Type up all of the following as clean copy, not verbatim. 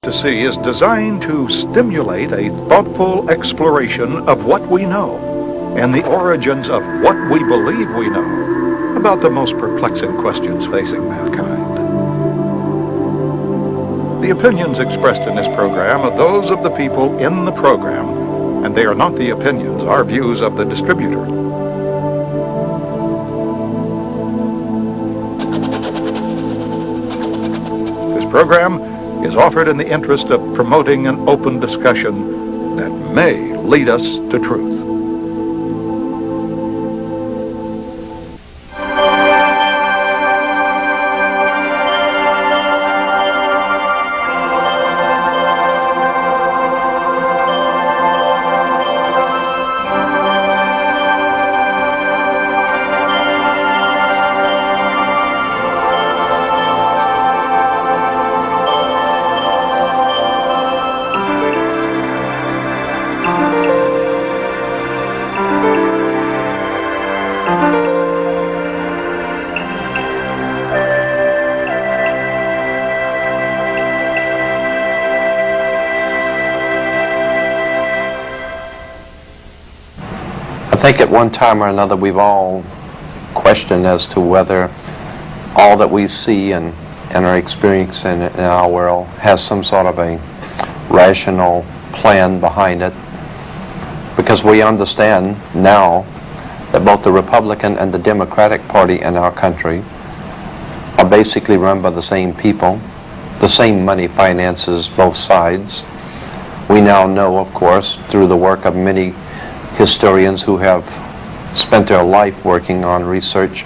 To see is designed to stimulate a thoughtful exploration of what we know and the origins of what we believe we know about the most perplexing questions facing mankind. The opinions expressed in this program are those of the people in the program, and they are not the opinions or views of the distributor. This program is offered in the interest of promoting an open discussion that may lead us to truth. I think at one time or another we've all questioned as to whether all that we see and are experiencing in our world has some sort of a rational plan behind it, because we understand now that both the Republican and the Democratic Party in our country are basically run by the same people. The same money finances both sides. We now know, of course, through the work of many historians who have spent their life working on research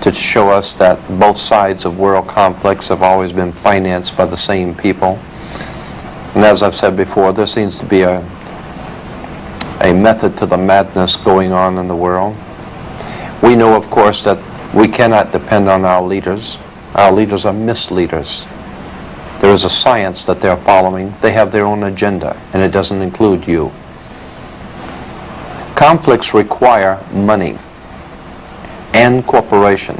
to show us that both sides of world conflicts have always been financed by the same people. And as I've said before, there seems to be a method to the madness going on in the world. We know, of course, that we cannot depend on our leaders. Our leaders are misleaders. There is a science that they're following. They have their own agenda, and it doesn't include you. Conflicts require money and cooperation.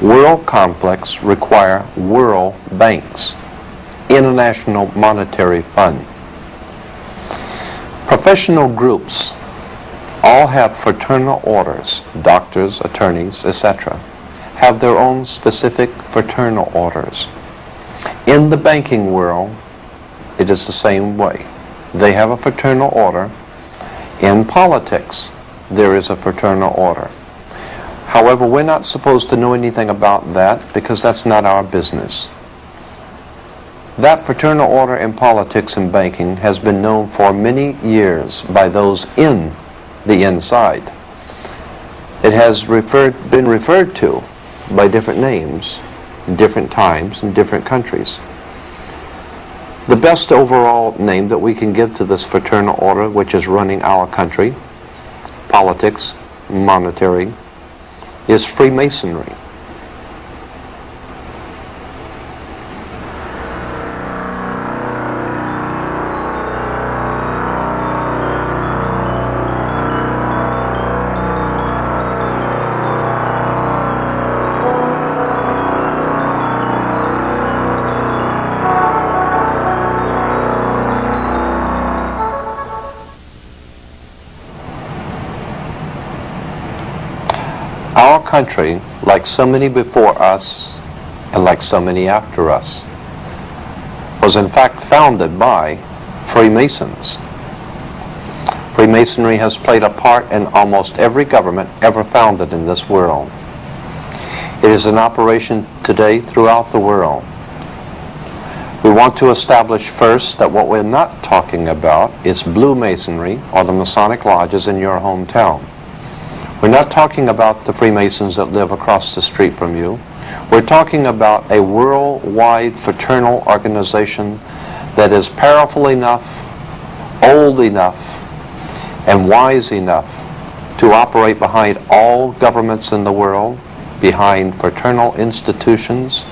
World conflicts require world banks, International Monetary Fund. Professional groups all have fraternal orders. Doctors, attorneys, etc. have their own specific fraternal orders. In the banking world, it is the same way. They have a fraternal order. In politics, there is a fraternal order. However, we're not supposed to know anything about that because that's not our business. That fraternal order in politics and banking has been known for many years by those in the inside. It has been referred to by different names, in different times, in different countries. The best overall name that we can give to this fraternal order, which is running our country, politics, monetary, is Freemasonry. Our country, like so many before us and like so many after us, was in fact founded by Freemasons. Freemasonry has played a part in almost every government ever founded in this world. It is in operation today throughout the world. We want to establish first that what we're not talking about is Blue Masonry or the Masonic lodges in your hometown. We're not talking about the Freemasons that live across the street from you. We're talking about a worldwide fraternal organization that is powerful enough, old enough, and wise enough to operate behind all governments in the world, behind fraternal institutions,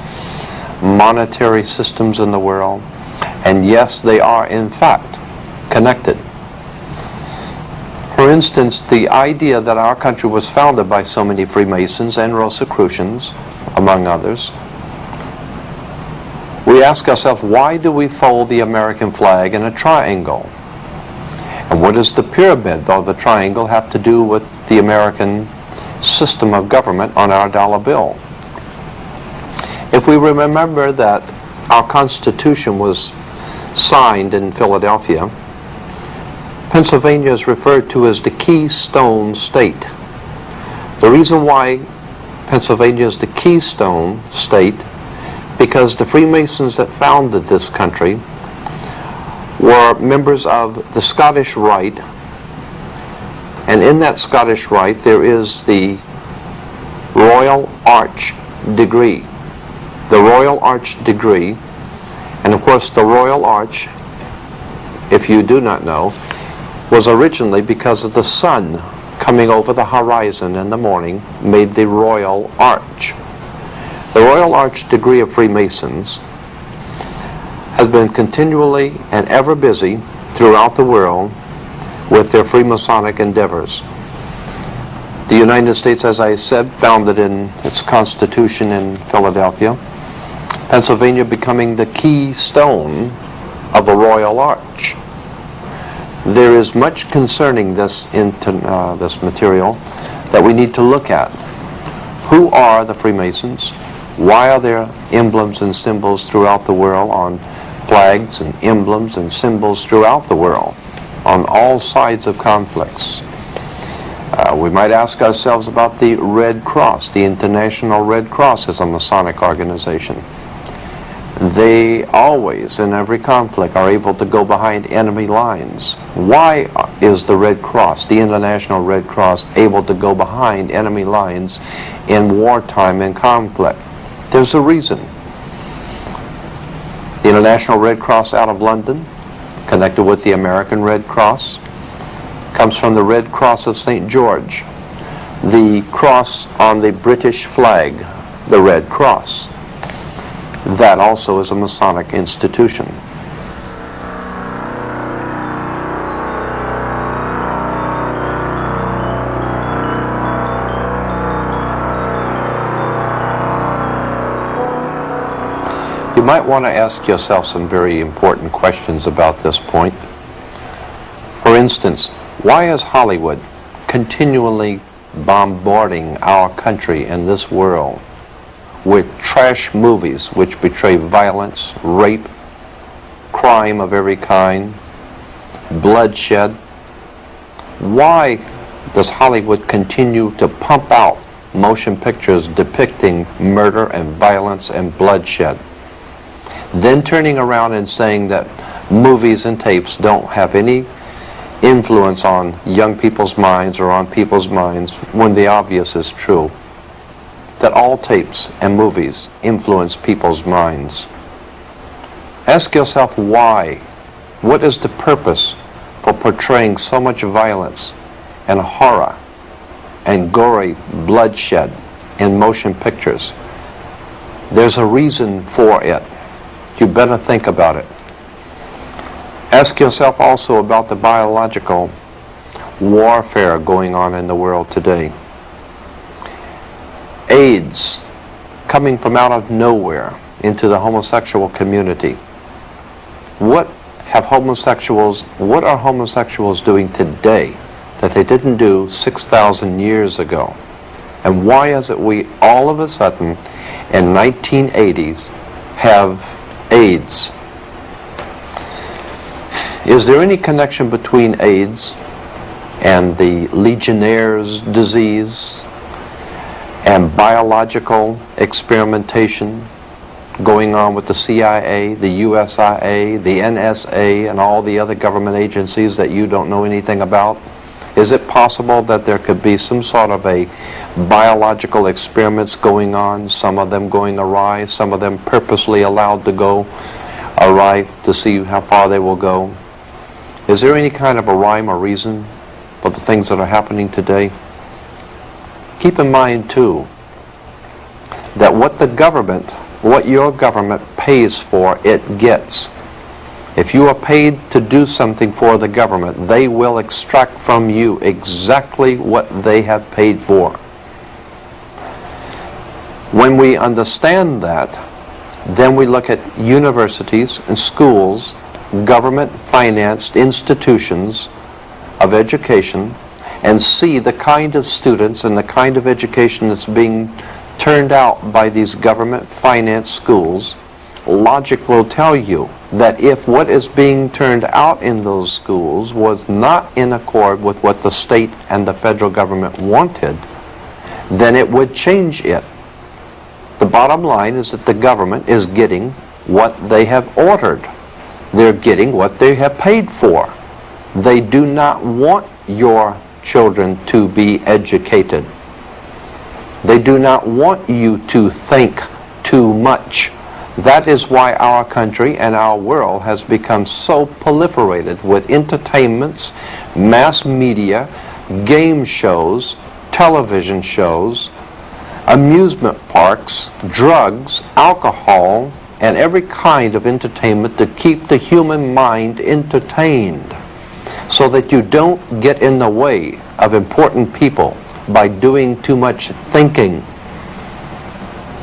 monetary systems in the world, and yes, they are in fact connected. For instance, the idea that our country was founded by so many Freemasons and Rosicrucians, among others, We ask ourselves, why do we fold the American flag in a triangle? And what does the pyramid or the triangle have to do with the American system of government on our dollar bill? If we remember that our Constitution was signed in Philadelphia, Pennsylvania is referred to as the Keystone State. The reason why Pennsylvania is the Keystone State, because the Freemasons that founded this country were members of the Scottish Rite, and in that Scottish Rite there is the Royal Arch degree. The Royal Arch degree, and of course the Royal Arch, if you do not know, was originally because of the sun coming over the horizon in the morning made the Royal Arch. The Royal Arch degree of Freemasons has been continually and ever busy throughout the world with their Freemasonic endeavors. The United States, as I said, founded in its Constitution in Philadelphia. Pennsylvania becoming the keystone of a Royal Arch. There is much concerning this this material that we need to look at. Who are the Freemasons? Why are there emblems and symbols throughout the world on flags and emblems and symbols throughout the world on all sides of conflicts? We might ask ourselves about the Red Cross. The International Red Cross is a Masonic organization. They always, in every conflict, are able to go behind enemy lines. Why is the Red Cross, the International Red Cross, able to go behind enemy lines in wartime and conflict? There's a reason. The International Red Cross out of London, connected with the American Red Cross, comes from the Red Cross of St. George, the cross on the British flag, the Red Cross. That also is a Masonic institution. You might want to ask yourself some very important questions about this point. For instance, why is Hollywood continually bombarding our country and this world with trash movies which betray violence, rape, crime of every kind, bloodshed? Why does Hollywood continue to pump out motion pictures depicting murder and violence and bloodshed, then turning around and saying that movies and tapes don't have any influence on young people's minds or on people's minds, when the obvious is true, that all tapes and movies influence people's minds? Ask yourself why. What is the purpose for portraying so much violence and horror and gory bloodshed in motion pictures? There's a reason for it. You better think about it. Ask yourself also about the biological warfare going on in the world today. AIDS coming from out of nowhere into the homosexual community. What are homosexuals doing today that they didn't do 6,000 years ago? And why is it we all of a sudden in 1980s have AIDS? Is there any connection between AIDS and the Legionnaire's disease and biological experimentation going on with the CIA, the USIA, the NSA, and all the other government agencies that you don't know anything about? Is it possible that there could be some sort of a biological experiments going on, some of them going awry, some of them purposely allowed to go awry to see how far they will go? Is there any kind of a rhyme or reason for the things that are happening today? Keep in mind, too, that what your government pays for, it gets. If you are paid to do something for the government, they will extract from you exactly what they have paid for. When we understand that, Then we look at universities and schools, government-financed institutions of education, and see the kind of students and the kind of education that's being turned out by these government-financed schools. Logic will tell you that if what is being turned out in those schools was not in accord with what the state and the federal government wanted, then it would change it. The bottom line is that the government is getting what they have ordered. They're getting what they have paid for. They do not want your children to be educated. They do not want you to think too much. That is why our country and our world has become so proliferated with entertainments, mass media, game shows, television shows, amusement parks, drugs, alcohol, and every kind of entertainment to keep the human mind entertained, so that you don't get in the way of important people by doing too much thinking.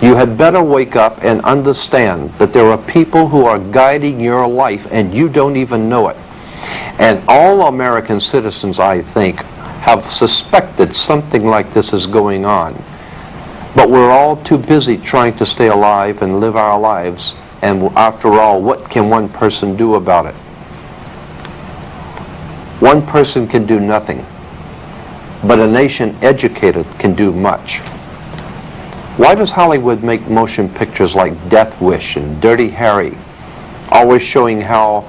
You had better wake up and understand that there are people who are guiding your life and you don't even know it. And all American citizens, I think, have suspected something like this is going on. But we're all too busy trying to stay alive and live our lives. And after all, what can one person do about it? One person can do nothing. But a nation educated can do much. Why does Hollywood make motion pictures like Death Wish and Dirty Harry, always showing how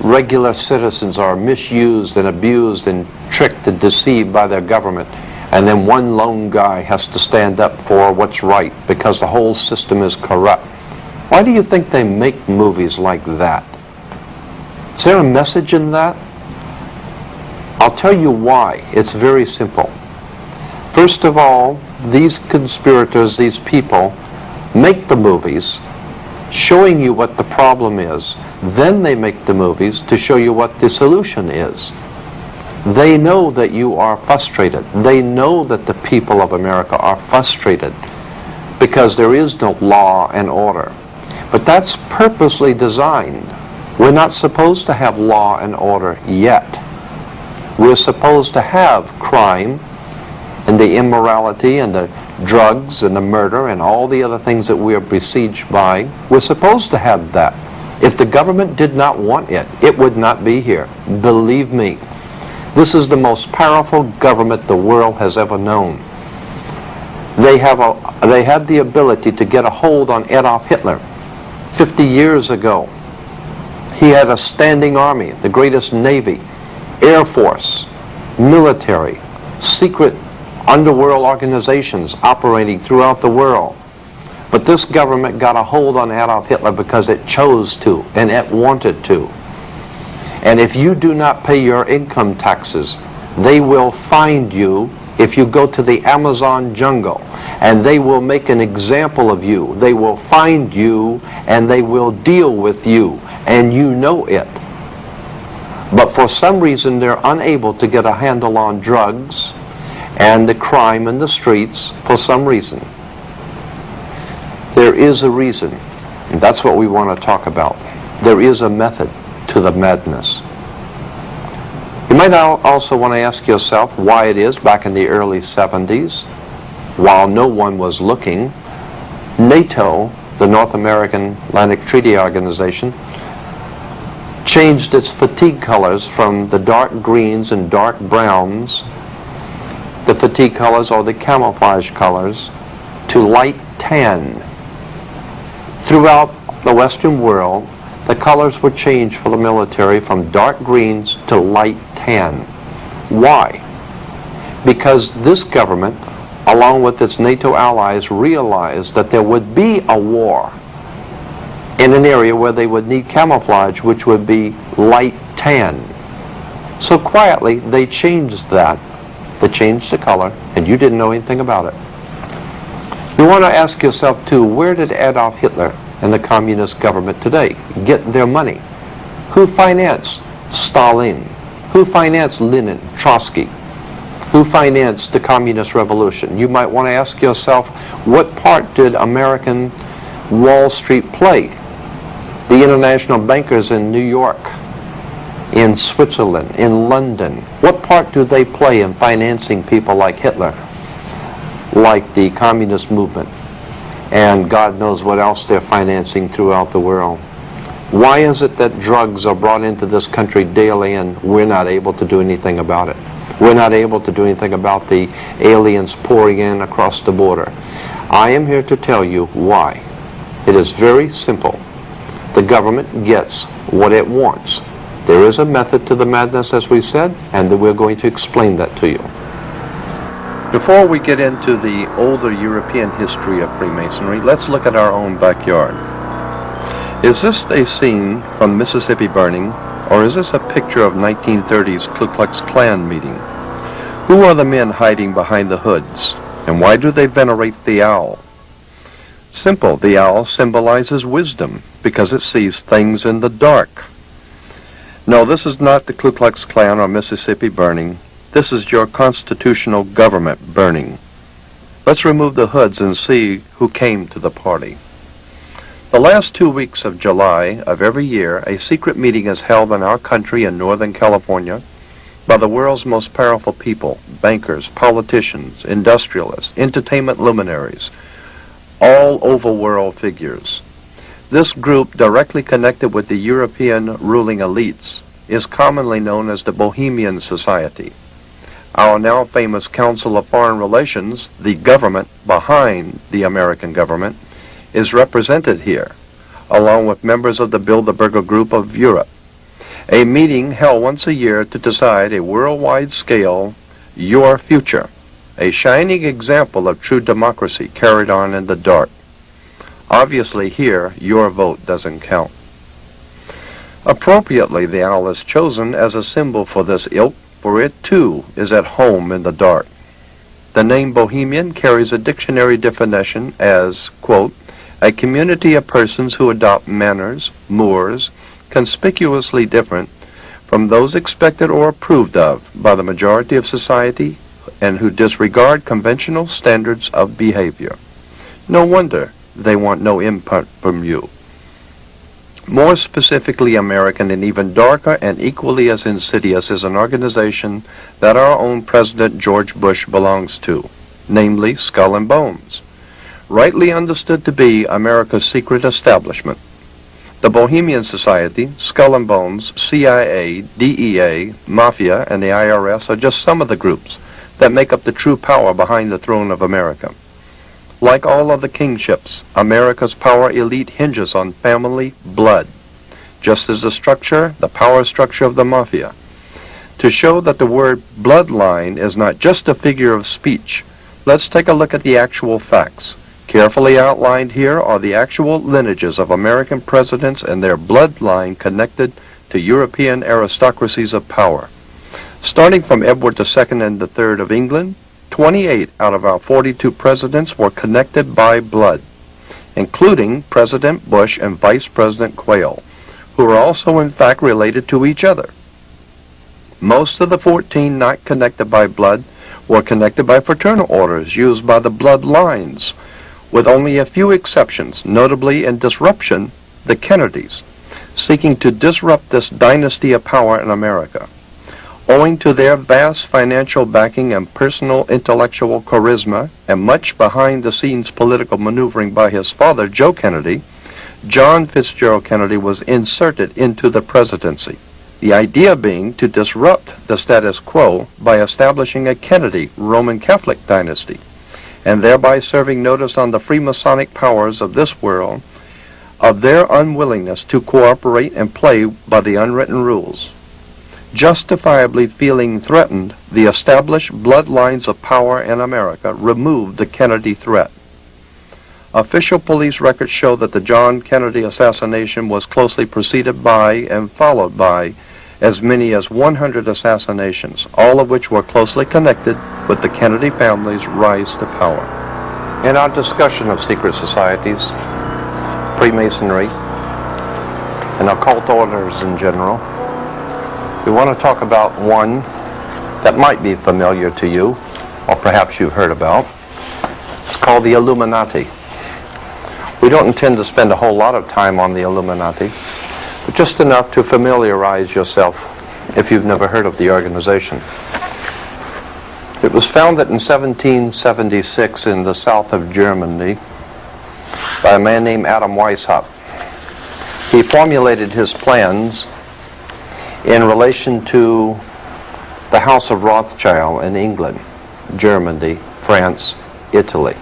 regular citizens are misused and abused and tricked and deceived by their government, and then one lone guy has to stand up for what's right because the whole system is corrupt? Why do you think they make movies like that? Is there a message in that? I'll tell you why. It's very simple. First of all, these conspirators, these people, make the movies showing you what the problem is. Then they make the movies to show you what the solution is. They know that you are frustrated. They know that the people of America are frustrated because there is no law and order. But that's purposely designed. We're not supposed to have law and order yet. We're supposed to have crime and the immorality and the drugs and the murder and all the other things that we are besieged by. We're supposed to have that. If the government did not want it, it would not be here. Believe me. This is the most powerful government the world has ever known. They have the ability to get a hold on Adolf Hitler. 50 years ago, he had a standing army, the greatest navy, air force, military, secret underworld organizations operating throughout the world. But this government got a hold on Adolf Hitler because it chose to and it wanted to. And if you do not pay your income taxes, they will find you if you go to the Amazon jungle, and they will make an example of you. They will find you and they will deal with you, and you know it. But for some reason they're unable to get a handle on drugs and the crime in the streets for some reason. There is a reason, and that's what we want to talk about. There is a method to the madness. You might also want to ask yourself why it is back in the early 70s, while no one was looking, NATO, the North American Atlantic Treaty Organization, changed its fatigue colors from the dark greens and dark browns, the fatigue colors or the camouflage colors, to light tan. Throughout the Western world, the colors were changed for the military from dark greens to light tan. Why? Because this government, along with its NATO allies, realized that there would be a war in an area where they would need camouflage, which would be light tan. So quietly, they changed that. They changed the color, and you didn't know anything about it. You want to ask yourself, too, where did Adolf Hitler and the communist government today get their money? Who financed Stalin? Who financed Lenin, Trotsky? Who financed the communist revolution? You might want to ask yourself, what part did American Wall Street play? The international bankers in New York, in Switzerland, in London, what part do they play in financing people like Hitler, like the communist movement, and God knows what else they're financing throughout the world? Why is it that drugs are brought into this country daily and we're not able to do anything about it? We're not able to do anything about the aliens pouring in across the border. I am here to tell you why. It is very simple. The government gets what it wants. There is a method to the madness, as we said, and we're going to explain that to you. Before we get into the older European history of Freemasonry, let's look at our own backyard. Is this a scene from Mississippi Burning, or is this a picture of 1930s Ku Klux Klan meeting? Who are the men hiding behind the hoods, and why do they venerate the owl? Simple, the owl symbolizes wisdom because it sees things in the dark. No, this is not the Ku Klux Klan or Mississippi Burning. This is your constitutional government burning. Let's remove the hoods and see who came to the party. The last 2 weeks of July of every year, a secret meeting is held in our country in Northern California by the world's most powerful people, bankers, politicians, industrialists, entertainment luminaries, all overworld figures. This group, directly connected with the European ruling elites, is commonly known as the Bohemian Society. Our now famous Council of Foreign Relations, the government behind the American government, is represented here, along with members of the Bilderberger Group of Europe. A meeting held once a year to decide a worldwide scale, your future, a shining example of true democracy carried on in the dark. Obviously here, your vote doesn't count. Appropriately, the owl is chosen as a symbol for this ilk, for it too is at home in the dark. The name Bohemian carries a dictionary definition as, quote, a community of persons who adopt manners, mores, conspicuously different from those expected or approved of by the majority of society and who disregard conventional standards of behavior. No wonder they want no input from you. More specifically American and even darker and equally as insidious is an organization that our own President George Bush belongs to, namely Skull and Bones, rightly understood to be America's secret establishment. The Bohemian Society, Skull and Bones, CIA, DEA, Mafia, and the IRS are just some of the groups that make up the true power behind the throne of America. Like all other kingships, America's power elite hinges on family blood, just as the power structure of the Mafia. To show that the word bloodline is not just a figure of speech, let's take a look at the actual facts. Carefully outlined here are the actual lineages of American presidents and their bloodline connected to European aristocracies of power. Starting from Edward II and III of England, 28 out of our 42 presidents were connected by blood, including President Bush and Vice President Quayle, who are also in fact related to each other. Most of the 14 not connected by blood were connected by fraternal orders used by the bloodlines, with only a few exceptions, notably in disruption, the Kennedys, seeking to disrupt this dynasty of power in America. Owing to their vast financial backing and personal intellectual charisma and much behind-the-scenes political maneuvering by his father, Joe Kennedy, John Fitzgerald Kennedy was inserted into the presidency. The idea being to disrupt the status quo by establishing a Kennedy Roman Catholic dynasty, and thereby serving notice on the Freemasonic powers of this world of their unwillingness to cooperate and play by the unwritten rules. Justifiably feeling threatened, the established bloodlines of power in America removed the Kennedy threat. Official police records show that the John Kennedy assassination was closely preceded by and followed by as many as 100 assassinations, all of which were closely connected with the Kennedy family's rise to power. In our discussion of secret societies, Freemasonry, and occult orders in general, we want to talk about one that might be familiar to you, or perhaps you've heard about. It's called the Illuminati. We don't intend to spend a whole lot of time on the Illuminati, but just enough to familiarize yourself if you've never heard of the organization. It was founded in 1776 in the south of Germany by a man named Adam Weishaupt. He formulated his plans in relation to the House of Rothschild in England, Germany, France, Italy.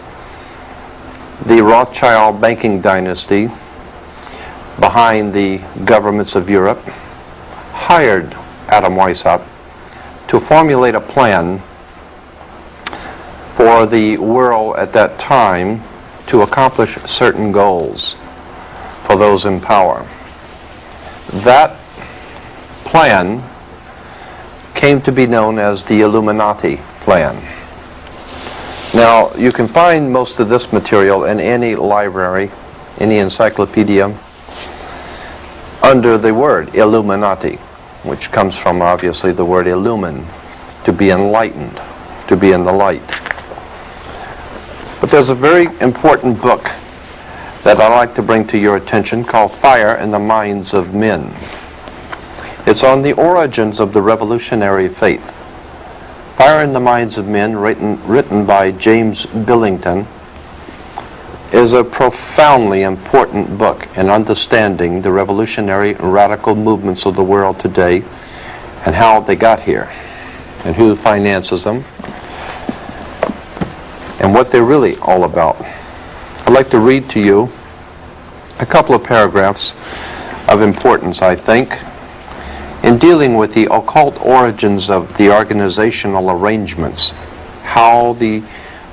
The Rothschild banking dynasty behind the governments of Europe hired Adam Weishaupt to formulate a plan for the world at that time to accomplish certain goals for those in power. That plan came to be known as the Illuminati plan. Now, you can find most of this material in any library, any encyclopedia, under the word Illuminati, which comes from obviously the word illumine, to be enlightened, to be in the light. But there's a very important book that I'd like to bring to your attention called Fire in the Minds of Men. It's on the origins of the revolutionary faith. Fire in the Minds of Men, written by James Billington, is a profoundly important book in understanding the revolutionary and radical movements of the world today and how they got here and who finances them and what they're really all about. I'd like to read to you a couple of paragraphs of importance, I think, in dealing with the occult origins of the organizational arrangements, how the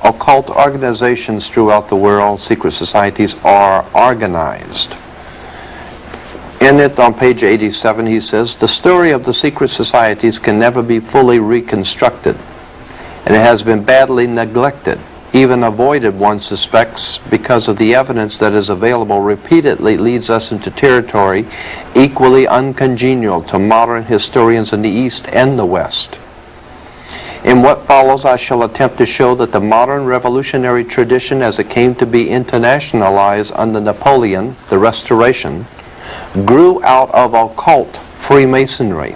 occult organizations throughout the world, secret societies, are organized. In it, on page 87, he says, "The story of the secret societies can never be fully reconstructed, and it has been badly neglected, even avoided, one suspects, because of the evidence that is available repeatedly leads us into territory equally uncongenial to modern historians in the East and the West. In what follows, I shall attempt to show that the modern revolutionary tradition as it came to be internationalized under Napoleon, the Restoration, grew out of occult Freemasonry.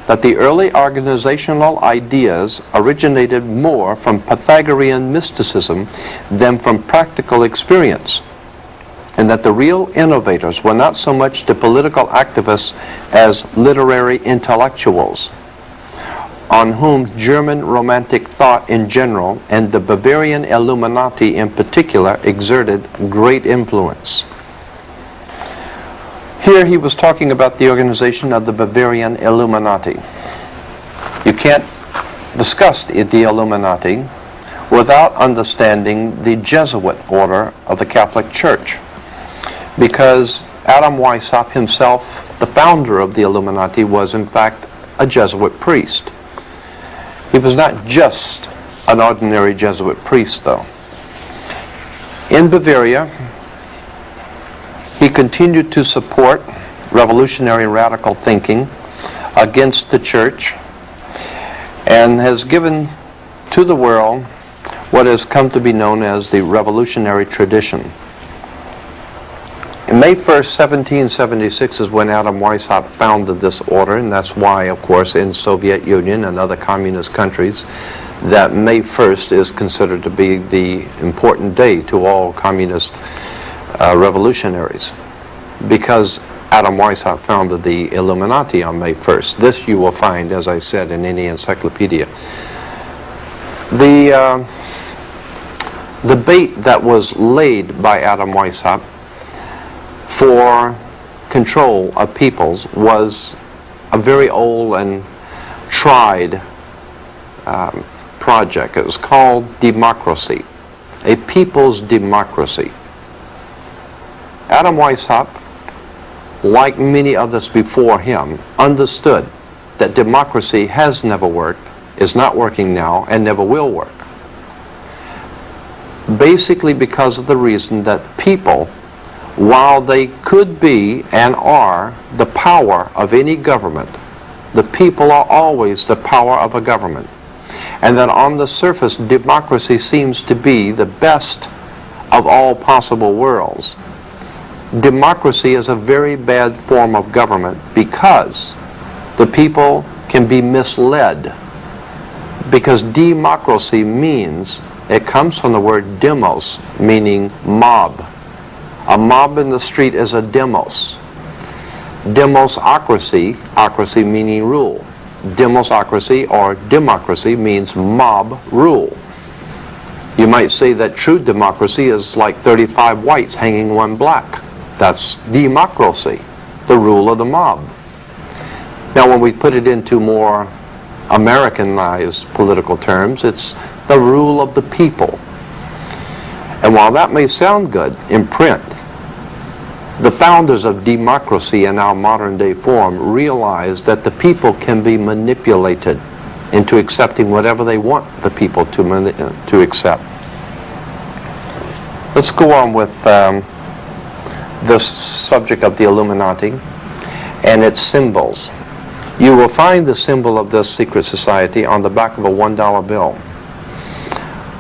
That the early organizational ideas originated more from Pythagorean mysticism than from practical experience, and that the real innovators were not so much the political activists as literary intellectuals, on whom German Romantic thought in general and the Bavarian Illuminati in particular exerted great influence." Here he was talking about the organization of the Bavarian Illuminati. You can't discuss the Illuminati without understanding the Jesuit order of the Catholic Church, because Adam Weishaupt himself, the founder of the Illuminati, was in fact a Jesuit priest. He was not just an ordinary Jesuit priest, though. In Bavaria, he continued to support revolutionary radical thinking against the church and has given to the world what has come to be known as the revolutionary tradition. In May 1st, 1776 is when Adam Weishaupt founded this order, and that's why, of course, in Soviet Union and other communist countries, that May 1st is considered to be the important day to all communist revolutionaries, because Adam Weishaupt founded the Illuminati on May 1st. This you will find, as I said, in any encyclopedia. The bait that was laid by Adam Weishaupt for control of peoples was a very old and tried project. It was called democracy, a people's democracy. Adam Weishaupt, like many others before him, understood that democracy has never worked, is not working now, and never will work. Basically because of the reason that people, while they could be and are the power of any government, the people are always the power of a government. And that on the surface, democracy seems to be the best of all possible worlds. Democracy is a very bad form of government because the people can be misled. Because democracy means, it comes from the word demos, meaning mob. A mob in the street is a demos. Demosocracy, ocracy meaning rule. Demosocracy or democracy means mob rule. You might say that true democracy is like 35 whites hanging one black. That's democracy, the rule of the mob. Now when we put it into more Americanized political terms, it's the rule of the people. And while that may sound good in print, the founders of democracy in our modern day form realized that the people can be manipulated into accepting whatever they want the people to accept. Let's go on with this subject of the Illuminati and its symbols. You will find the symbol of this secret society on the back of a $1 bill.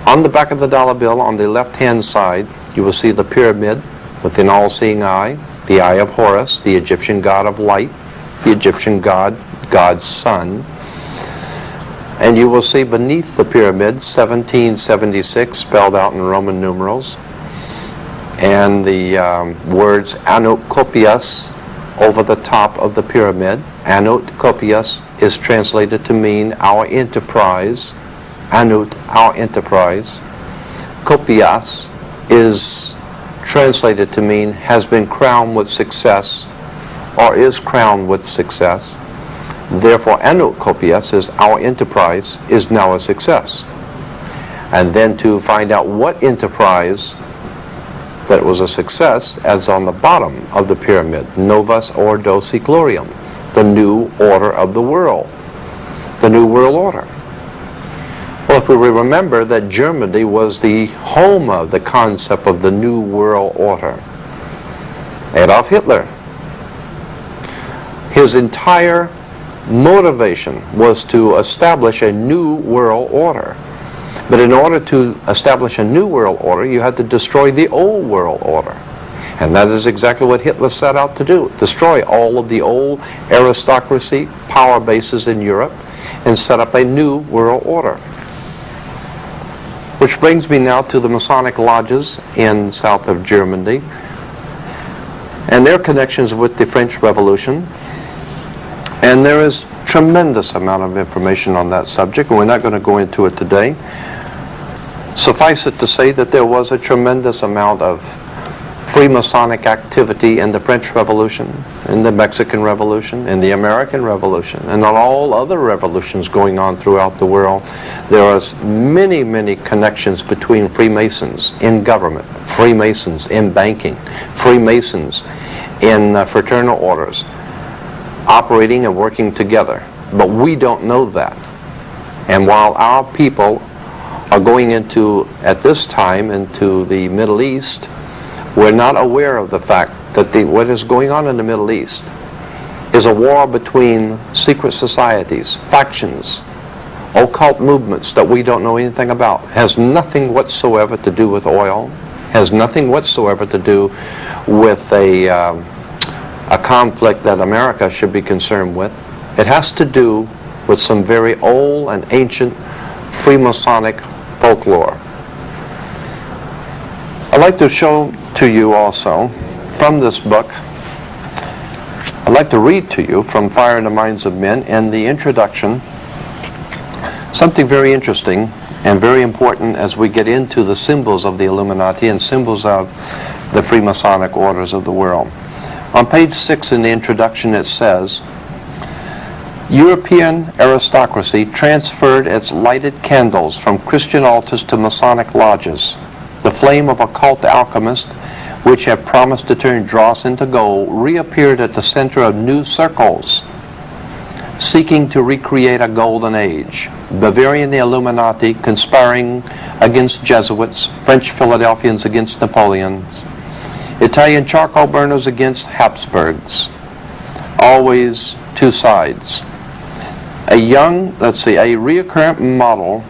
On the back of the dollar bill, on the left-hand side, you will see the pyramid with an all-seeing eye, the eye of Horus, the Egyptian god of light, the Egyptian god, God's son. And you will see beneath the pyramid 1776 spelled out in Roman numerals, and the words Anokopias over the top of the pyramid. Anokopias is translated to mean our enterprise. Anut, our enterprise. Kopias is translated to mean has been crowned with success or is crowned with success. Therefore, Anokopias is our enterprise is now a success. And then to find out what enterprise that was a success, as on the bottom of the pyramid, Novus Ordo Seclorium, the new order of the world, the new world order. Well, if we remember that Germany was the home of the concept of the new world order, Adolf Hitler, his entire motivation was to establish a new world order. But in order to establish a new world order, you had to destroy the old world order. And that is exactly what Hitler set out to do, destroy all of the old aristocracy, power bases in Europe, and set up a new world order. Which brings me now to the Masonic lodges in south of Germany and their connections with the French Revolution. And there is tremendous amount of information on that subject, and we're not going to go into it today. Suffice it to say that there was a tremendous amount of Freemasonic activity in the French Revolution, in the Mexican Revolution, in the American Revolution, and on all other revolutions going on throughout the world. There are many, many connections between Freemasons in government, Freemasons in banking, Freemasons in fraternal orders, operating and working together. But we don't know that. And while our people are going into, at this time, into the Middle East, we're not aware of the fact that what is going on in the Middle East is a war between secret societies, factions, occult movements that we don't know anything about. Has nothing whatsoever to do with oil, has nothing whatsoever to do with a conflict that America should be concerned with. It has to do with some very old and ancient Freemasonic folklore. I'd like to show to you also from this book, I'd like to read to you from Fire in the Minds of Men in the introduction something very interesting and very important as we get into the symbols of the Illuminati and symbols of the Freemasonic orders of the world. On page 6 in the introduction it says, European aristocracy transferred its lighted candles from Christian altars to Masonic lodges. The flame of occult alchemists, which had promised to turn dross into gold, reappeared at the center of new circles, seeking to recreate a golden age. Bavarian Illuminati conspiring against Jesuits, French Philadelphians against Napoleons, Italian charcoal burners against Habsburgs. Always two sides. A reoccurrent model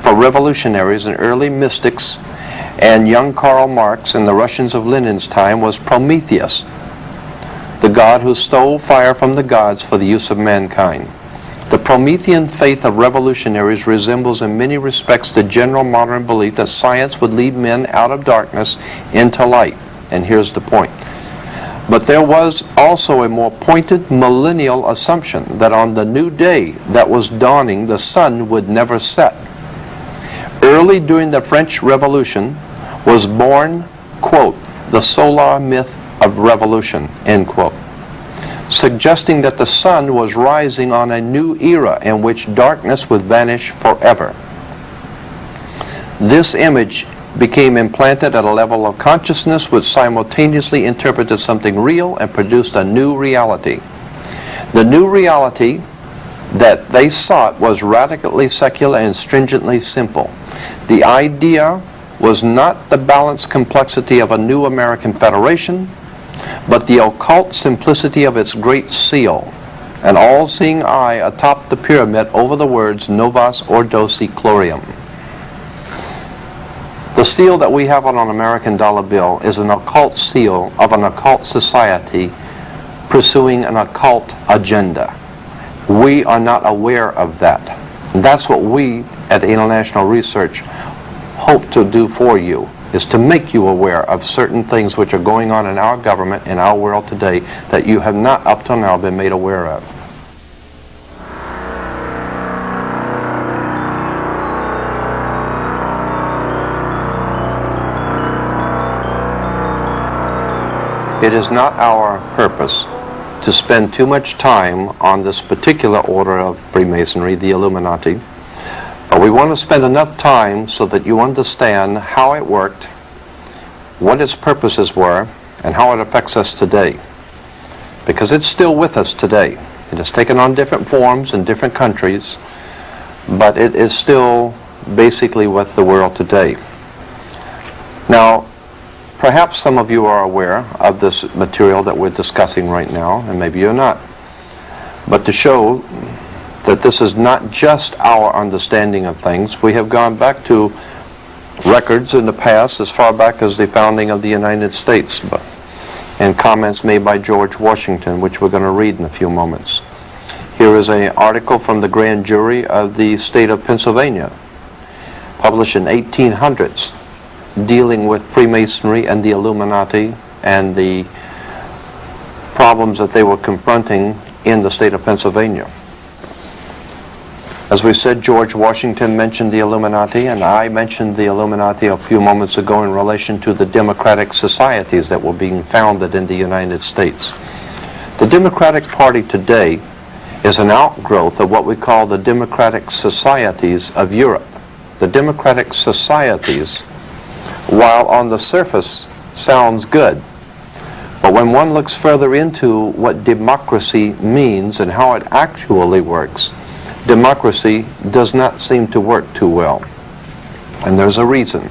for revolutionaries and early mystics And young Karl Marx in the Russians of Lenin's time was Prometheus, the god who stole fire from the gods for the use of mankind. The Promethean faith of revolutionaries resembles in many respects the general modern belief that science would lead men out of darkness into light. And here's the point. But there was also a more pointed millennial assumption that on the new day that was dawning, the sun would never set. Early during the French Revolution was born, quote, the solar myth of revolution, end quote, suggesting that the sun was rising on a new era in which darkness would vanish forever. This image became implanted at a level of consciousness which simultaneously interpreted something real and produced a new reality. The new reality that they sought was radically secular and stringently simple. The idea was not the balanced complexity of a new American federation, but the occult simplicity of its great seal, an all-seeing eye atop the pyramid over the words Novus Ordo Seclorum. The seal that we have on an American dollar bill is an occult seal of an occult society pursuing an occult agenda. We are not aware of that. And that's what we at International Research hope to do for you, is to make you aware of certain things which are going on in our government, in our world today, that you have not up till now been made aware of. It is not our purpose to spend too much time on this particular order of Freemasonry, the Illuminati, but we want to spend enough time so that you understand how it worked, what its purposes were, and how it affects us today. Because it's still with us today. It has taken on different forms in different countries, but it is still basically with the world today. Now, perhaps some of you are aware of this material that we're discussing right now, and maybe you're not. But to show that this is not just our understanding of things, we have gone back to records in the past as far back as the founding of the United States, and comments made by George Washington, which we're going to read in a few moments. Here is an article from the grand jury of the state of Pennsylvania, published in 1800s, dealing with Freemasonry and the Illuminati and the problems that they were confronting in the state of Pennsylvania. As we said, George Washington mentioned the Illuminati, and I mentioned the Illuminati a few moments ago in relation to the democratic societies that were being founded in the United States. The Democratic Party today is an outgrowth of what we call the democratic societies of Europe. The democratic societies, while on the surface sounds good, but when one looks further into what democracy means and how it actually works, democracy does not seem to work too well. And there's a reason.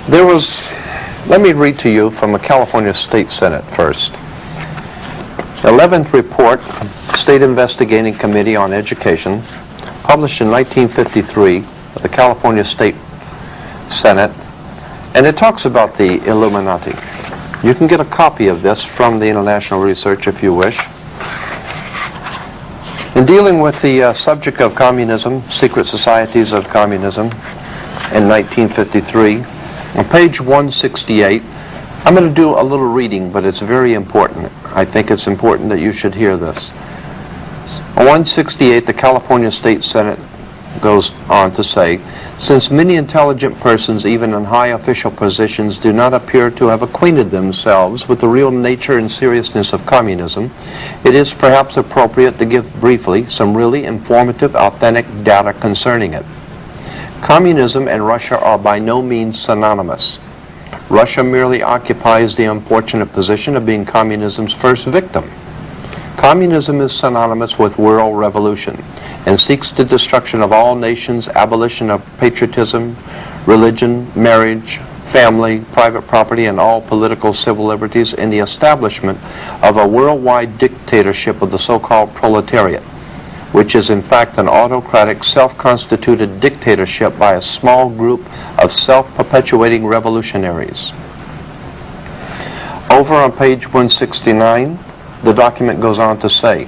Let me read to you from a California State Senate first. 11th report, State Investigating Committee on Education, published in 1953 by the California State Senate, and it talks about the Illuminati. You can get a copy of this from the International Research if you wish. In dealing with the subject of communism, secret societies of communism, in 1953, on page 168, I'm going to do a little reading, but it's very important. I think it's important that you should hear this. On 168, the California State Senate goes on to say, since many intelligent persons, even in high official positions, do not appear to have acquainted themselves with the real nature and seriousness of communism, it is perhaps appropriate to give briefly some really informative, authentic data concerning it. Communism and Russia are by no means synonymous. Russia merely occupies the unfortunate position of being communism's first victim. Communism is synonymous with world revolution and seeks the destruction of all nations, abolition of patriotism, religion, marriage, family, private property, and all political civil liberties, and the establishment of a worldwide dictatorship of the so-called proletariat, which is in fact an autocratic, self-constituted dictatorship by a small group of self-perpetuating revolutionaries. Over on page 169, the document goes on to say,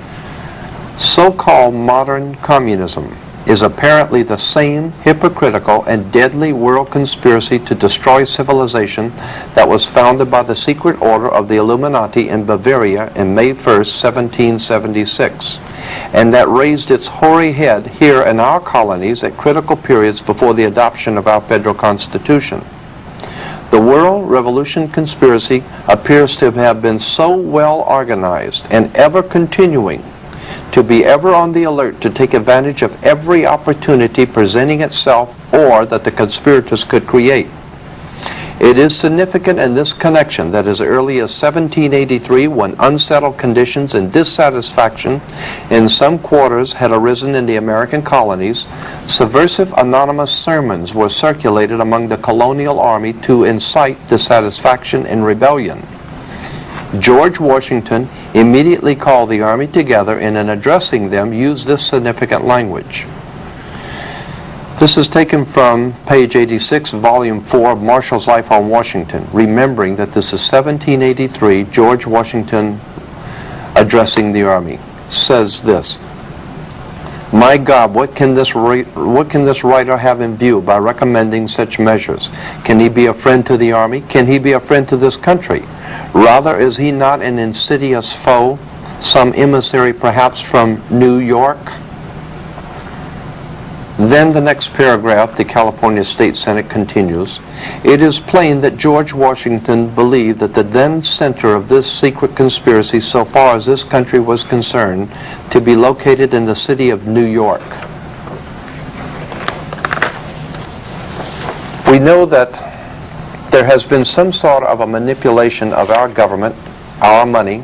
so-called modern communism is apparently the same hypocritical and deadly world conspiracy to destroy civilization that was founded by the secret order of the Illuminati in Bavaria in May 1st, 1776, and that raised its hoary head here in our colonies at critical periods before the adoption of our federal Constitution. The world revolution conspiracy appears to have been so well organized and ever continuing to be ever on the alert to take advantage of every opportunity presenting itself or that the conspirators could create. It is significant in this connection that as early as 1783, when unsettled conditions and dissatisfaction in some quarters had arisen in the American colonies, subversive anonymous sermons were circulated among the colonial army to incite dissatisfaction and rebellion. George Washington immediately called the army together and in addressing them used this significant language. This is taken from page 86, volume 4 of Marshall's Life on Washington, remembering that this is 1783, George Washington addressing the army. Says this, "My God, what can this writer have in view by recommending such measures? Can he be a friend to the army? Can he be a friend to this country? Rather, is he not an insidious foe, some emissary perhaps from New York?" Then the next paragraph, the California State Senate continues, "It is plain that George Washington believed that the then center of this secret conspiracy, so far as this country was concerned, to be located in the city of New York." We know that there has been some sort of a manipulation of our government, our money,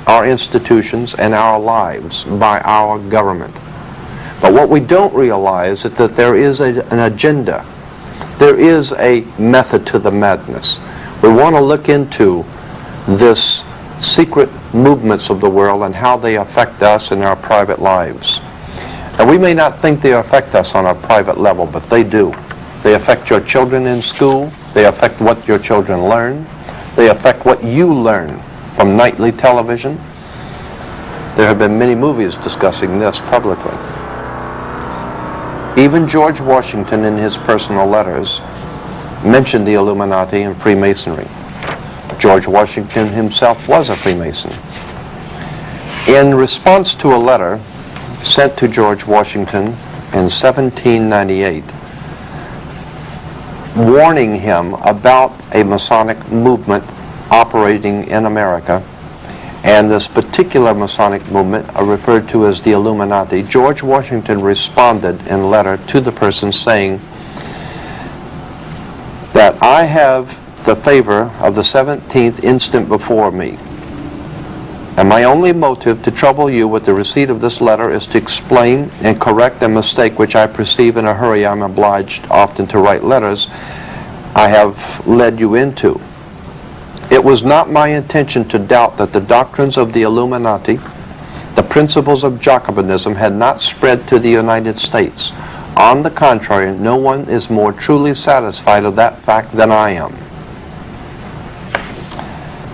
our institutions, and our lives by our government. But what we don't realize is that there is an agenda. There is a method to the madness. We want to look into this secret movements of the world and how they affect us in our private lives. And we may not think they affect us on a private level, but they do. They affect your children in school. They affect what your children learn. They affect what you learn from nightly television. There have been many movies discussing this publicly. Even George Washington, in his personal letters, mentioned the Illuminati and Freemasonry. George Washington himself was a Freemason. In response to a letter sent to George Washington in 1798, warning him about a Masonic movement operating in America, and this particular Masonic movement are referred to as the Illuminati, George Washington responded in a letter to the person saying that I have the favor of the 17th instant before me, and my only motive to trouble you with the receipt of this letter is to explain and correct a mistake which I perceive in a hurry I'm obliged often to write letters I have led you into. It was not my intention to doubt that the doctrines of the Illuminati, the principles of Jacobinism, had not spread to the United States. On the contrary, no one is more truly satisfied of that fact than I am.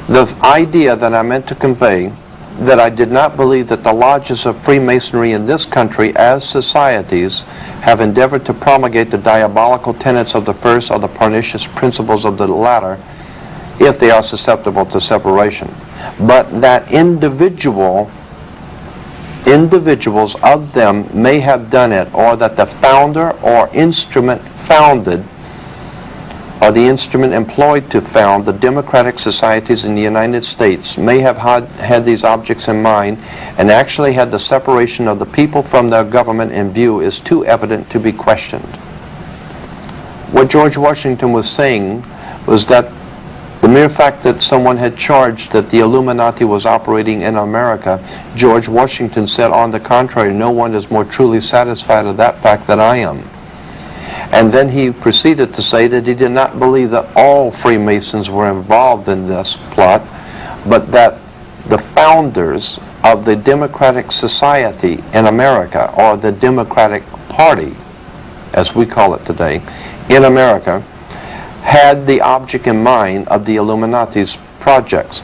The idea that I meant to convey, that I did not believe that the lodges of Freemasonry in this country as societies have endeavored to promulgate the diabolical tenets of the first or the pernicious principles of the latter, if they are susceptible to separation, but that individuals of them may have done it, or that the founder or instrument founded, or the instrument employed to found the democratic societies in the United States may have had these objects in mind and actually had the separation of the people from their government in view is too evident to be questioned. What George Washington was saying was that the mere fact that someone had charged that the Illuminati was operating in America, George Washington said, on the contrary, no one is more truly satisfied of that fact than I am. And then he proceeded to say that he did not believe that all Freemasons were involved in this plot, but that the founders of the Democratic Society in America, or the Democratic Party, as we call it today, in America, had the object in mind of the Illuminati's projects,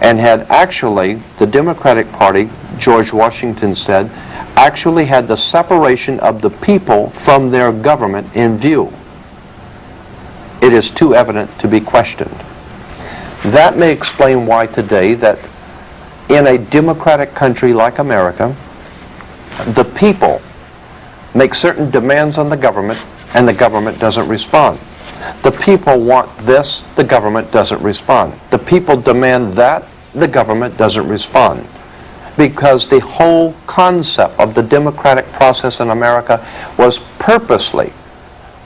and had actually, the Democratic Party, George Washington said, actually had the separation of the people from their government in view. It is too evident to be questioned. That may explain why today that in a democratic country like America, the people make certain demands on the government and the government doesn't respond. The people want this, the government doesn't respond. The people demand that, the government doesn't respond. Because the whole concept of the democratic process in America was purposely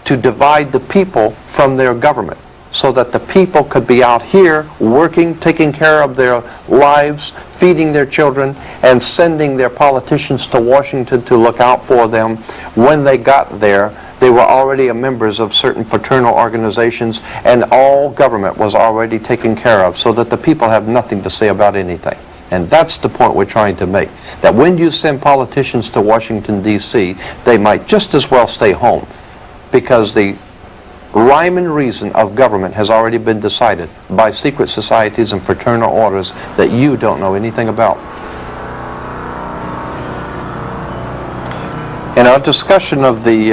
to divide the people from their government, so that the people could be out here working, taking care of their lives, feeding their children, and sending their politicians to Washington to look out for them. When they got there, they were already members of certain fraternal organizations, and all government was already taken care of, so that the people have nothing to say about anything. And that's the point we're trying to make, that when you send politicians to Washington, D.C., they might just as well stay home, because the rhyme and reason of government has already been decided by secret societies and fraternal orders that you don't know anything about. In our discussion of the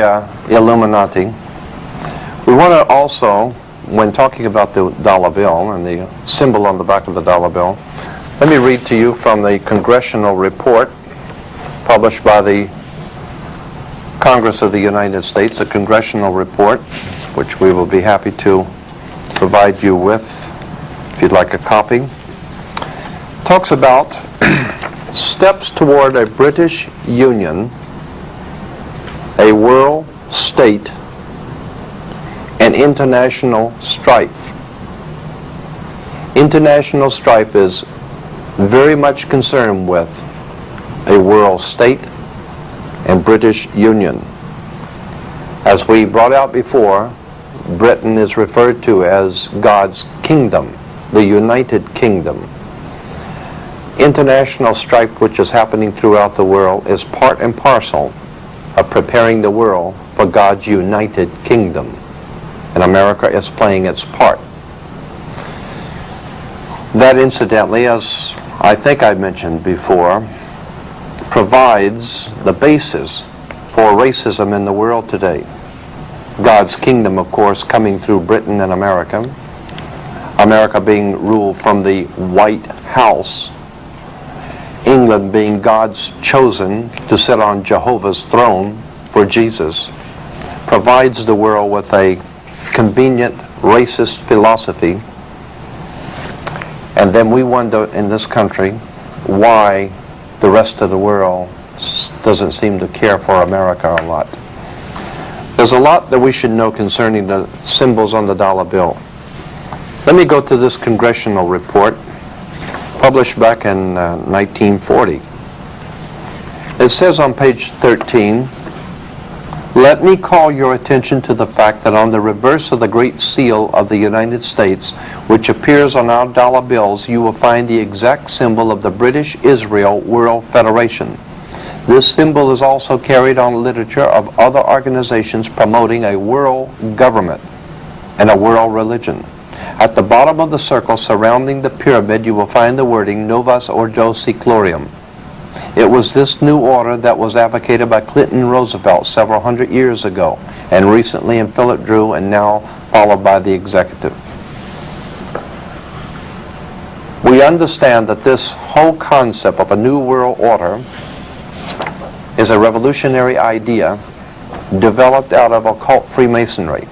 Illuminati, we want to also, when talking about the dollar bill and the symbol on the back of the dollar bill, let me read to you from the congressional report published by the Congress of the United States, a congressional report, which we will be happy to provide you with if you'd like a copy. Talks about steps toward a British Union, a world state, and international strife. International strife is very much concerned with a world state and British Union. As we brought out before, Britain is referred to as God's kingdom, the United Kingdom. International strife, which is happening throughout the world, is part and parcel of preparing the world for God's United Kingdom. And America is playing its part. That, incidentally, as I think I mentioned before, provides the basis for racism in the world today. God's kingdom, of course, coming through Britain and America. America being ruled from the White House. England being God's chosen to sit on Jehovah's throne for Jesus, provides the world with a convenient racist philosophy. And then we wonder in this country why the rest of the world doesn't seem to care for America a lot. There's a lot that we should know concerning the symbols on the dollar bill. Let me go to this congressional report published back in 1940. It says on page 13, "Let me call your attention to the fact that on the reverse of the Great Seal of the United States, which appears on our dollar bills, you will find the exact symbol of the British Israel World Federation. This symbol is also carried on literature of other organizations promoting a world government and a world religion. At the bottom of the circle surrounding the pyramid, you will find the wording Novus Ordo Seclorum. It was this new order that was advocated by Clinton Roosevelt several hundred years ago, and recently in Philip Drew, and now followed by the executive." We understand that this whole concept of a new world order is a revolutionary idea developed out of occult Freemasonry.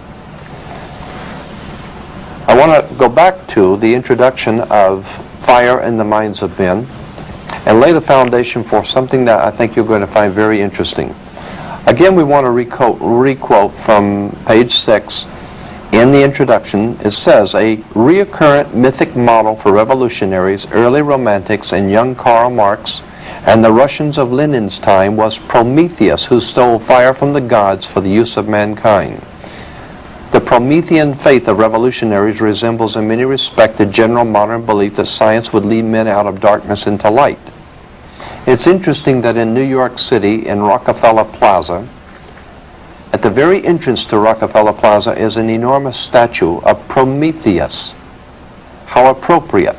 I want to go back to the introduction of Fire in the Minds of Men and lay the foundation for something that I think you're going to find very interesting. Again, we want to requote from page 6 in the introduction. It says, "A reoccurrent mythic model for revolutionaries, early romantics, and young Karl Marx, and the Russians of Lenin's time was Prometheus, who stole fire from the gods for the use of mankind. The Promethean faith of revolutionaries resembles in many respects the general modern belief that science would lead men out of darkness into light. It's interesting that in New York City, in Rockefeller Plaza, at the very entrance to Rockefeller Plaza is an enormous statue of Prometheus. How appropriate.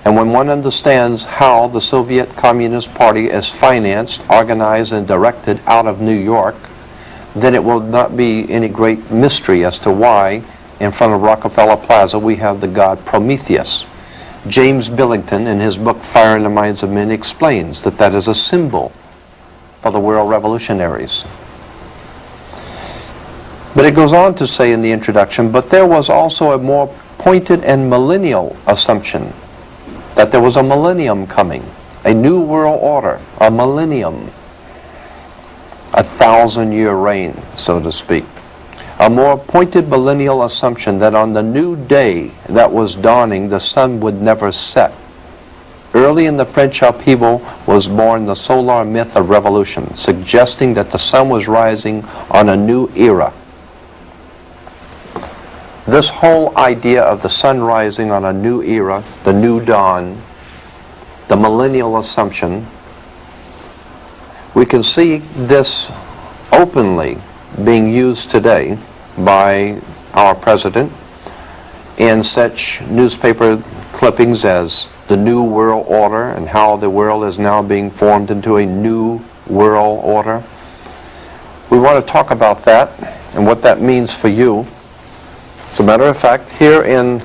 And when one understands how the Soviet Communist Party is financed, organized, and directed out of New York, then it will not be any great mystery as to why in front of Rockefeller Plaza we have the god Prometheus. James Billington, in his book Fire in the Minds of Men, explains that that is a symbol for the world revolutionaries. But it goes on to say in the introduction, but there was also a more pointed and millennial assumption that there was a millennium coming, a new world order, a millennium, a 1,000-year reign, so to speak. A more pointed millennial assumption that on the new day that was dawning, the sun would never set. Early in the French upheaval was born the solar myth of revolution, suggesting that the sun was rising on a new era. This whole idea of the sun rising on a new era, the new dawn, the millennial assumption, we can see this openly being used today by our president in such newspaper clippings as the New World Order and how the world is now being formed into a new world order. We want to talk about that and what that means for you. As a matter of fact, here in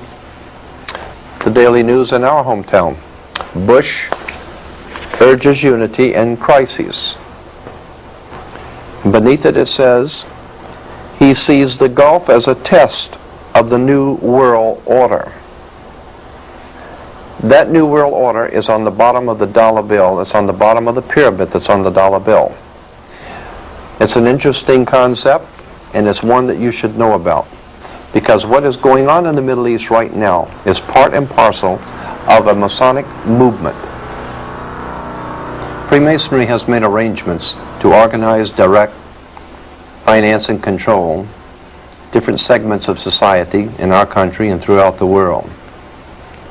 the Daily News in our hometown, Bush urges unity and crises. Beneath it, it says, he sees the Gulf as a test of the New World Order. That New World Order is on the bottom of the dollar bill. It's on the bottom of the pyramid that's on the dollar bill. It's an interesting concept, and it's one that you should know about. Because what is going on in the Middle East right now is part and parcel of a Masonic movement. Freemasonry has made arrangements to organize, direct, finance, and control different segments of society in our country and throughout the world.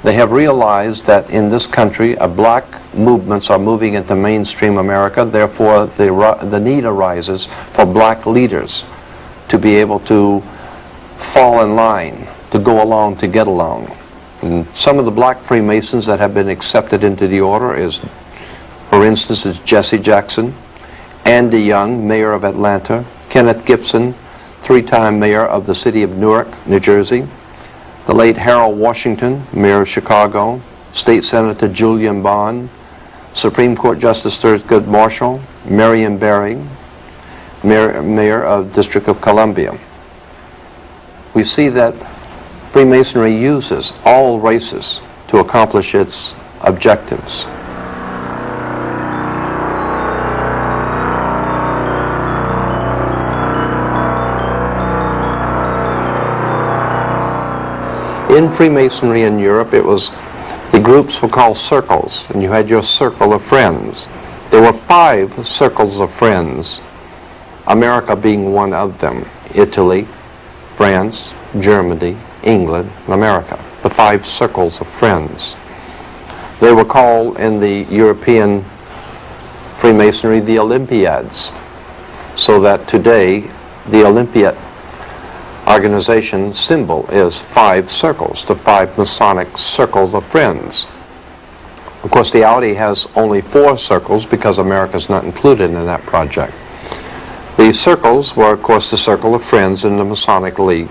They have realized that in this country, black movements are moving into mainstream America. Therefore, the need arises for black leaders to be able to fall in line, to go along, to get along. And some of the black Freemasons that have been accepted into the order is, for instance, is Jesse Jackson, Andy Young, mayor of Atlanta, Kenneth Gibson, 3-time mayor of the city of Newark, New Jersey, the late Harold Washington, mayor of Chicago, State Senator Julian Bond, Supreme Court Justice Thurgood Marshall, Marion Barry, mayor of District of Columbia. We see that Freemasonry uses all races to accomplish its objectives. In Freemasonry in Europe, the groups were called circles, and you had your circle of friends. There were 5 circles of friends, America being one of them. Italy, France, Germany, England, and America. The 5 circles of friends. They were called in the European Freemasonry the Olympiads, so that today the Olympiad organization symbol is 5 circles, the 5 Masonic circles of friends. Of course, the Audi has only 4 circles because America is not included in that project. These circles were, of course, the circle of friends in the Masonic League.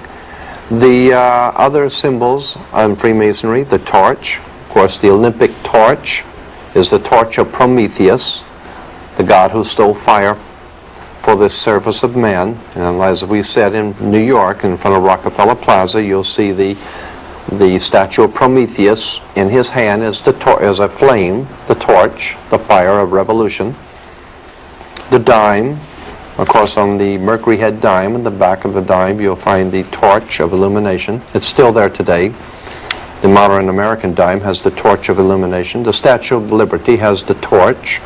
The other symbols in Freemasonry, the torch, of course, the Olympic torch is the torch of Prometheus, the god who stole fire for the service of man. And as we said in New York, in front of Rockefeller Plaza, you'll see the statue of Prometheus. In his hand is a flame, the torch, the fire of revolution. The dime, of course, on the Mercury head dime, in the back of the dime, you'll find the torch of illumination. It's still there today. The modern American dime has the torch of illumination. The Statue of Liberty has the torch.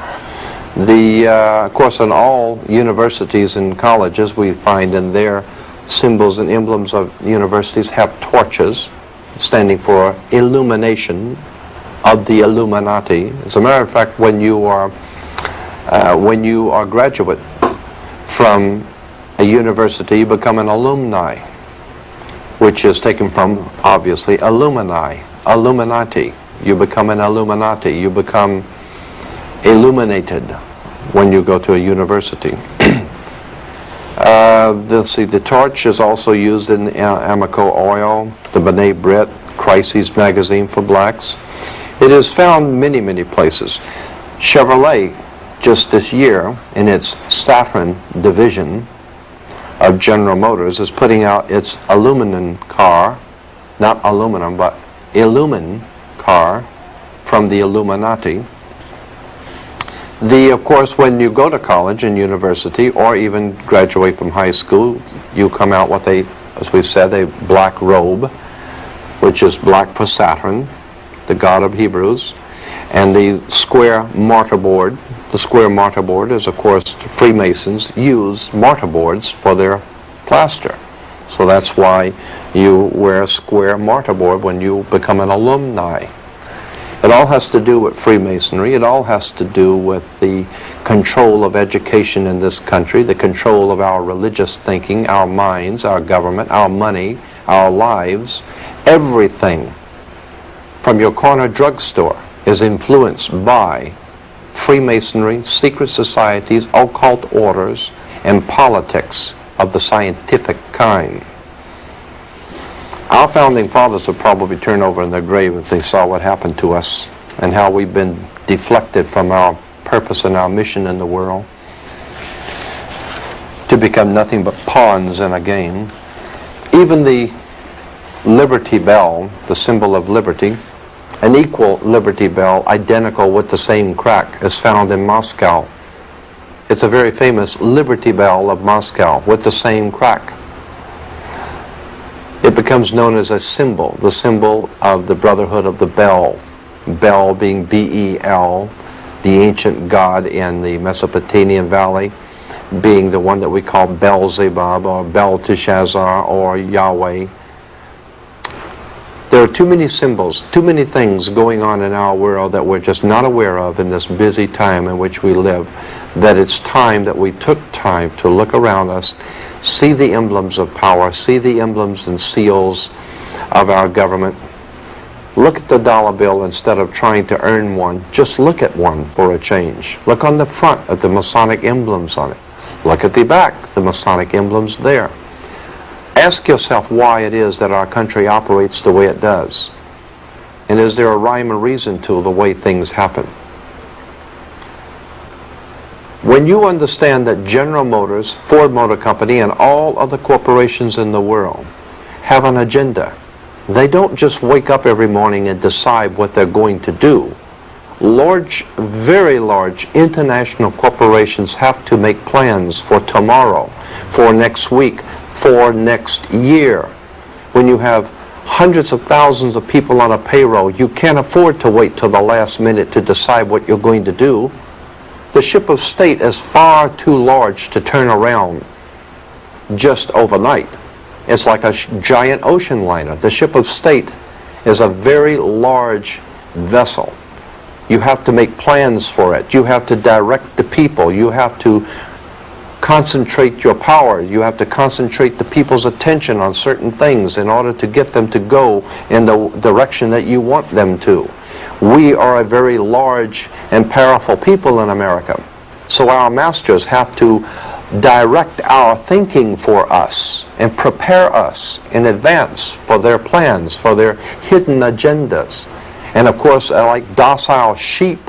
Of course, in all universities and colleges, we find in their symbols and emblems of universities have torches standing for illumination of the Illuminati. As a matter of fact, when you are a graduate from a university, you become an alumni, which is taken from, obviously, Illuminati. You become an Illuminati. You become illuminated when you go to a university. Let's see, the torch is also used in Amoco oil, the B'nai B'rith, Crises magazine for blacks. It is found many, many places. Chevrolet, just this year, in its Saturn division of General Motors, is putting out its aluminum car, not aluminum, but Illumin car from the Illuminati. Of course, when you go to college and university, or even graduate from high school, you come out with as we said, a black robe, which is black for Saturn, the god of Hebrews, and the square mortarboard. The square mortarboard is, of course, Freemasons use mortarboards for their plaster. So that's why you wear a square mortarboard when you become an alumni. It all has to do with Freemasonry. It all has to do with the control of education in this country, the control of our religious thinking, our minds, our government, our money, our lives. Everything from your corner drugstore is influenced by Freemasonry, secret societies, occult orders, and politics of the scientific kind. Our founding fathers would probably turn over in their grave if they saw what happened to us and how we've been deflected from our purpose and our mission in the world to become nothing but pawns in a game. Even the Liberty Bell, the symbol of liberty, an equal Liberty Bell, identical with the same crack, is found in Moscow. It's a very famous Liberty Bell of Moscow with the same crack. It becomes known as a symbol, the symbol of the Brotherhood of the Bell. Bel being B-E-L, the ancient god in the Mesopotamian Valley, being the one that we call Beelzebub or Belteshazzar or Yahweh. There are too many symbols, too many things going on in our world that we're just not aware of in this busy time in which we live, that it's time that we took time to look around us, see the emblems of power, see the emblems and seals of our government. Look at the dollar bill instead of trying to earn one. Just look at one for a change. Look on the front at the Masonic emblems on it. Look at the back, the Masonic emblems there. Ask yourself why it is that our country operates the way it does. And is there a rhyme and reason to the way things happen? When you understand that General Motors, Ford Motor Company, and all other corporations in the world have an agenda, they don't just wake up every morning and decide what they're going to do. Large, very large international corporations have to make plans for tomorrow, for next week, for next year. When you have hundreds of thousands of people on a payroll, you can't afford to wait till the last minute to decide what you're going to do. The ship of state is far too large to turn around just overnight. It's like a giant ocean liner. The ship of state is a very large vessel. You have to make plans for it. You have to direct the people. You have to concentrate your power. You have to concentrate the people's attention on certain things in order to get them to go in the direction that you want them to. We are a very large and powerful people in America. So our masters have to direct our thinking for us and prepare us in advance for their plans, for their hidden agendas. And of course, like docile sheep,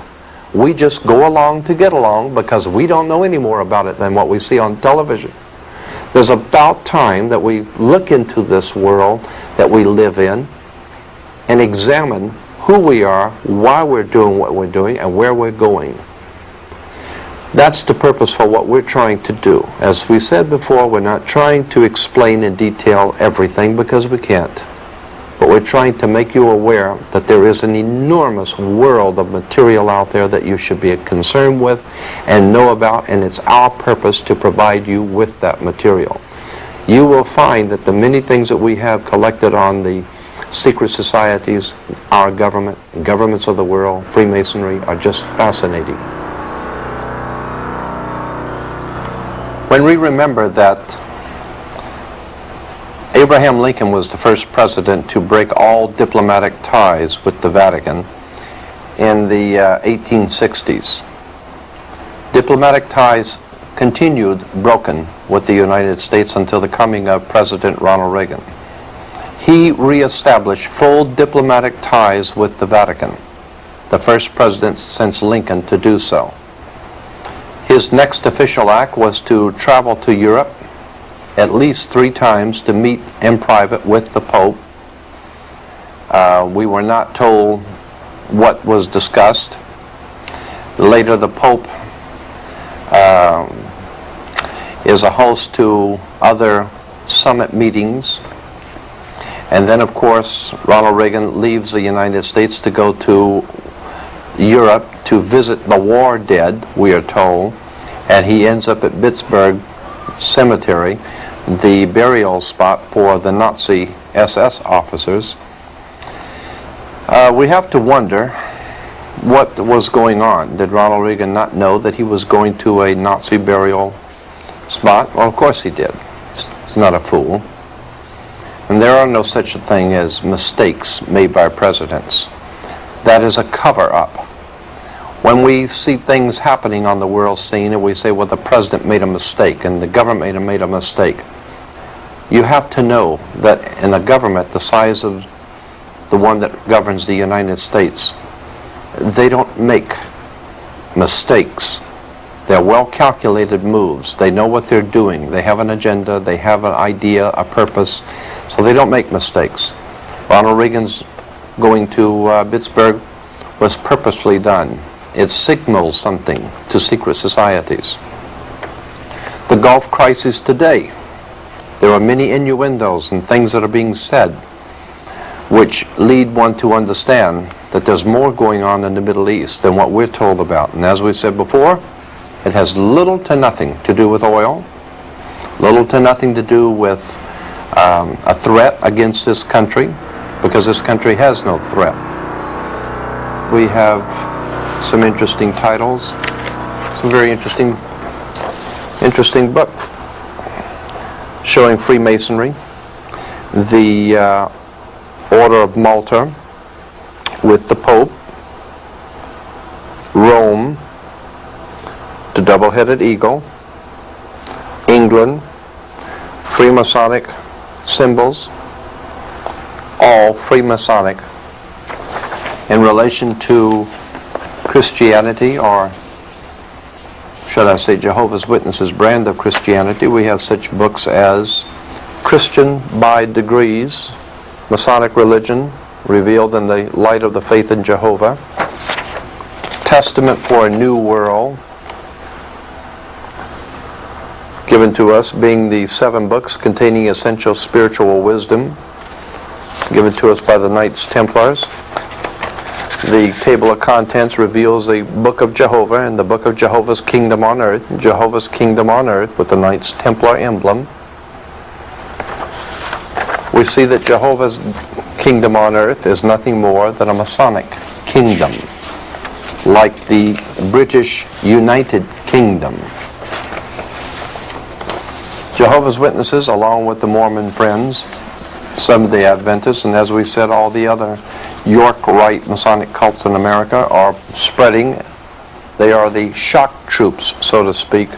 we just go along to get along because we don't know any more about it than what we see on television. There's about time that we look into this world that we live in and examine who we are, why we're doing what we're doing, and where we're going. That's the purpose for what we're trying to do. As we said before, we're not trying to explain in detail everything because we can't. But we're trying to make you aware that there is an enormous world of material out there that you should be concerned with and know about, and it's our purpose to provide you with that material. you will find that the many things that we have collected on the secret societies, our government, governments of the world, Freemasonry, are just fascinating. When we remember that Abraham Lincoln was the first president to break all diplomatic ties with the Vatican in the 1860s, diplomatic ties continued broken with the United States until the coming of President Ronald Reagan. He reestablished full diplomatic ties with the Vatican, the first president since Lincoln to do so. His next official act was to travel to Europe at least 3 times to meet in private with the Pope. We were not told what was discussed. Later, the Pope is a host to other summit meetings. And then, of course, Ronald Reagan leaves the United States to go to Europe to visit the war dead, we are told, and he ends up at Pittsburgh Cemetery, the burial spot for the Nazi SS officers. We have to wonder what was going on. Did Ronald Reagan not know that he was going to a Nazi burial spot? Well, of course he did. He's not a fool. And there are no such a thing as mistakes made by presidents. That is a cover-up. When we see things happening on the world scene and we say, well, the president made a mistake and the government made a mistake, you have to know that in a government the size of the one that governs the United States, they don't make mistakes. They're well-calculated moves. They know what they're doing. They have an agenda. They have an idea, a purpose. So they don't make mistakes. Ronald Reagan's going to Pittsburgh was purposely done. It signals something to secret societies. The Gulf crisis today, there are many innuendos and things that are being said which lead one to understand that there's more going on in the Middle East than what we're told about. And as we said before, it has little to nothing to do with oil, little to nothing to do with a threat against this country, because this country has no threat. We have some interesting titles, some very interesting book showing Freemasonry, the Order of Malta with the Pope, Rome, the double-headed eagle, England, Freemasonic symbols, all Freemasonic in relation to Christianity, or should I say Jehovah's Witnesses' brand of Christianity. We have such books as Christian by Degrees, Masonic Religion Revealed in the Light of the Faith in Jehovah, Testament for a New World, given to us being the 7 books containing essential spiritual wisdom, given to us by the Knights Templars. The table of contents reveals the Book of Jehovah and the Book of Jehovah's Kingdom on Earth, Jehovah's Kingdom on Earth with the Knights Templar emblem. We see that Jehovah's Kingdom on Earth is nothing more than a Masonic kingdom, like the British United Kingdom. Jehovah's Witnesses, along with the Mormon Friends, Seventh-day Adventists, and as we said, all the other York Rite Masonic cults in America are spreading. They are the shock troops, so to speak,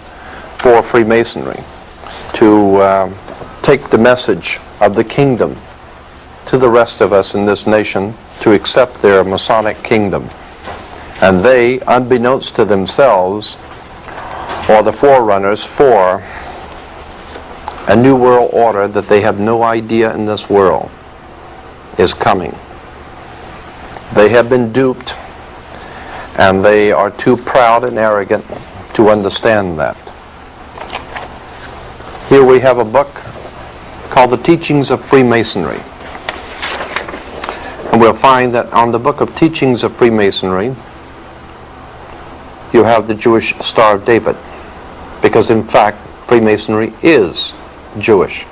for Freemasonry to take the message of the kingdom to the rest of us in this nation to accept their Masonic kingdom. And they, unbeknownst to themselves, are the forerunners for a new world order that they have no idea in this world is coming. They have been duped, and they are too proud and arrogant to understand that. Here we have a book called The Teachings of Freemasonry. And we'll find that on the book of Teachings of Freemasonry, you have the Jewish Star of David, because in fact, Freemasonry is Jewish.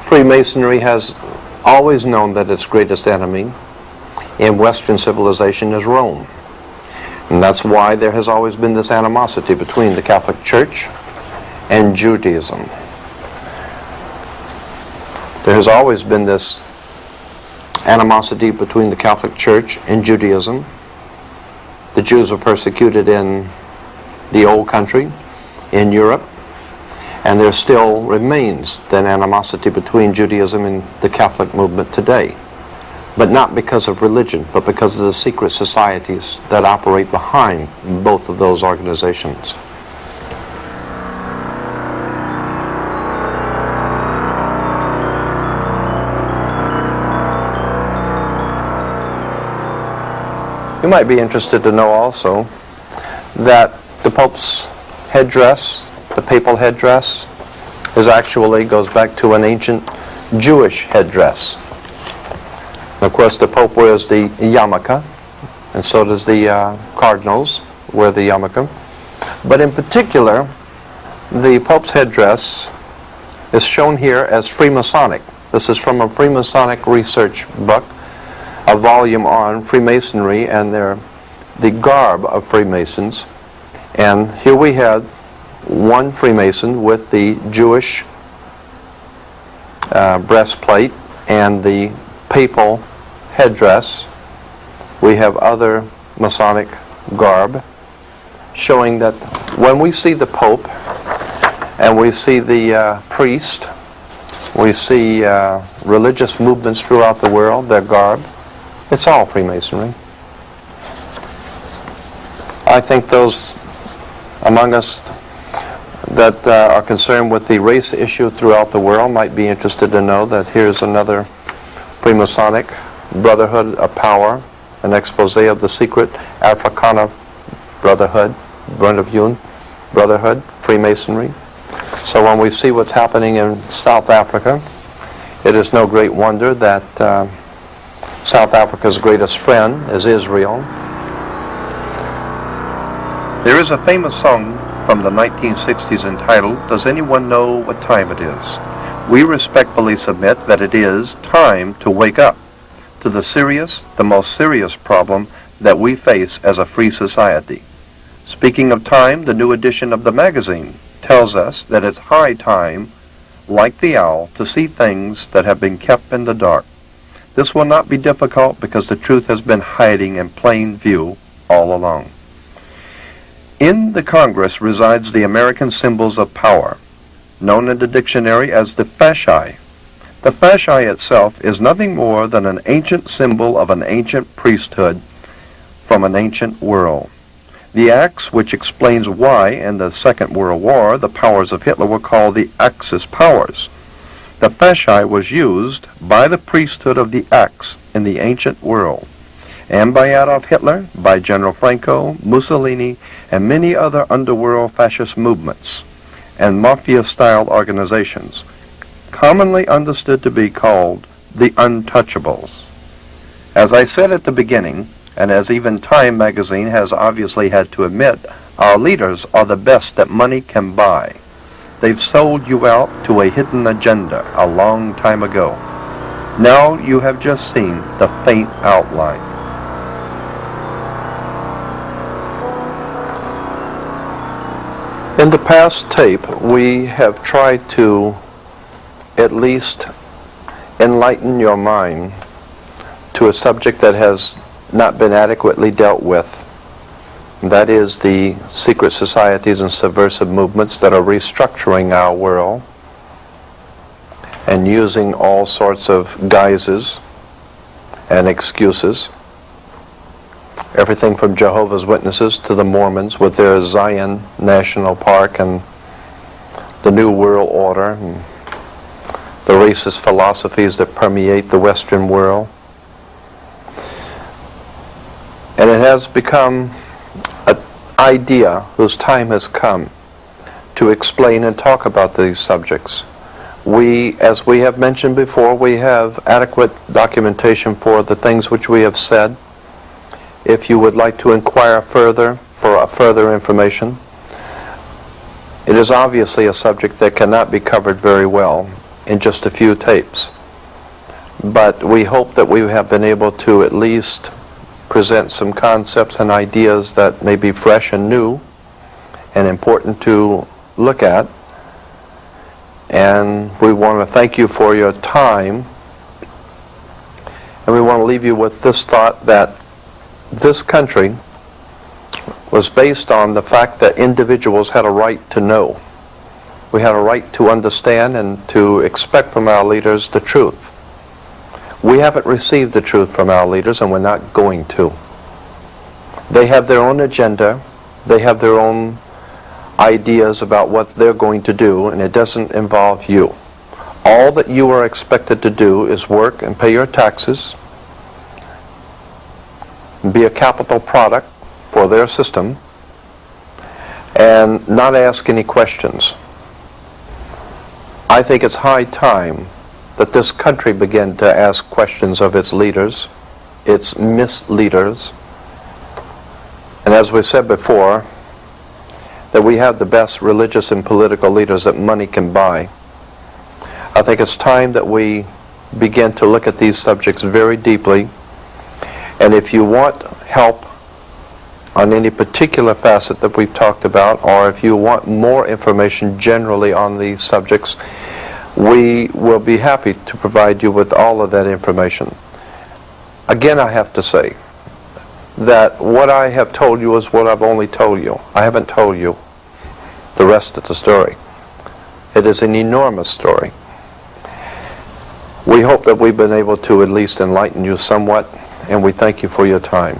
Freemasonry has always known that its greatest enemy in Western civilization is Rome. And that's why there has always been this animosity between the Catholic Church and Judaism. There has always been this animosity between the Catholic Church and Judaism. The Jews were persecuted in the Old Country, in Europe, and there still remains that animosity between Judaism and the Catholic movement today. But not because of religion, but because of the secret societies that operate behind both of those organizations. You might be interested to know also that the Pope's headdress, the papal headdress, goes back to an ancient Jewish headdress. And of course, the Pope wears the yarmulke, and so does the cardinals wear the yarmulke. But in particular, the Pope's headdress is shown here as Freemasonic. This is from a Freemasonic research book, a volume on Freemasonry and the garb of Freemasons. And here we had one Freemason with the Jewish breastplate and the papal headdress. We have other Masonic garb showing that when we see the Pope and we see the priest, we see religious movements throughout the world, their garb, it's all Freemasonry. I think those among us that are concerned with the race issue throughout the world might be interested to know that here's another Freemasonic Brotherhood of Power, an expose of the secret Africana Brotherhood, Brotherhood, Freemasonry. So when we see what's happening in South Africa, it is no great wonder that South Africa's greatest friend is Israel. There is a famous song from the 1960s entitled, "Does Anyone Know What Time It Is?" We respectfully submit that it is time to wake up to the most serious problem that we face as a free society. Speaking of time, the new edition of the magazine tells us that it's high time, like the owl, to see things that have been kept in the dark. This will not be difficult because the truth has been hiding in plain view all along. In the Congress resides the American symbols of power, known in the dictionary as the fasci. The fasci itself is nothing more than an ancient symbol of an ancient priesthood from an ancient world. The axe, which explains why in the Second World War the powers of Hitler were called the Axis powers. The fasci was used by the priesthood of the axe in the ancient world, and by Adolf Hitler, by General Franco, Mussolini, and many other underworld fascist movements and mafia-style organizations, commonly understood to be called the Untouchables. As I said at the beginning, and as even Time magazine has obviously had to admit, our leaders are the best that money can buy. They've sold you out to a hidden agenda a long time ago. Now you have just seen the faint outline. In the past tape, we have tried to at least enlighten your mind to a subject that has not been adequately dealt with. That is the secret societies and subversive movements that are restructuring our world and using all sorts of guises and excuses. Everything from Jehovah's Witnesses to the Mormons with their Zion National Park and the New World Order and the racist philosophies that permeate the Western world. And it has become an idea whose time has come to explain and talk about these subjects. As we have mentioned before, we have adequate documentation for the things which we have said. If you would like to inquire further for further information, it is obviously a subject that cannot be covered very well in just a few tapes. But we hope that we have been able to at least present some concepts and ideas that may be fresh and new and important to look at. And we want to thank you for your time. And we want to leave you with this thought that this country was based on the fact that individuals had a right to know. We had a right to understand and to expect from our leaders the truth. We haven't received the truth from our leaders, and we're not going to. They have their own agenda. They have their own ideas about what they're going to do, and it doesn't involve you. All that you are expected to do is work and pay your taxes, and be a capital product for their system, and not ask any questions. I think it's high time that this country begin to ask questions of its leaders, its misleaders. And as we said before, that we have the best religious and political leaders that money can buy. I think it's time that we begin to look at these subjects very deeply. And if you want help on any particular facet that we've talked about, or if you want more information generally on these subjects, we will be happy to provide you with all of that information. Again, I have to say that what I have told you is what I've only told you. I haven't told you the rest of the story. It is an enormous story. We hope that we've been able to at least enlighten you somewhat, and we thank you for your time.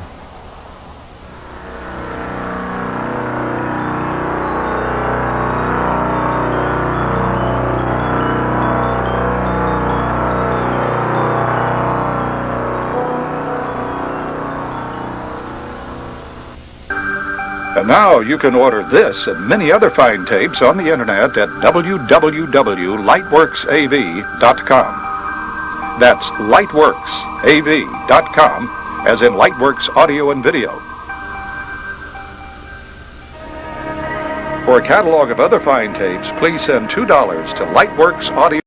And now you can order this and many other fine tapes on the internet at www.lightworksav.com. That's lightworksav.com, as in Lightworks Audio and Video. For a catalog of other fine tapes, please send $2 to Lightworks Audio.